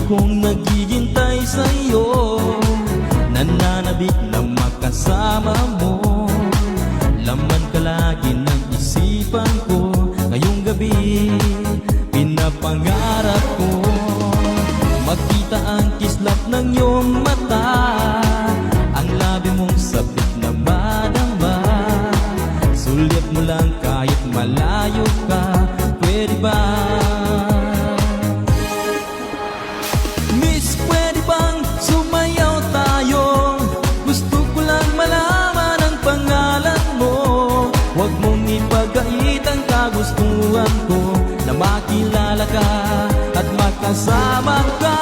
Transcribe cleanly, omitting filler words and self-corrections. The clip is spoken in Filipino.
kong naghihintay sa'yo, nananabik na makasama mo. Laman ka lagi ng isipan ko, ngayong gabi pinapangarap ko. Makita ang kislap ng iyong mata, ang labi mong sabik na madama. Sulyap mo lang kahit malayo ka, pwede ba? Miss, pwede bang sumayaw tayo? Gusto ko lang malaman ang pangalan mo. Huwag mong ipagait ang kagustuhan ko, na makilala ka at makasama ka.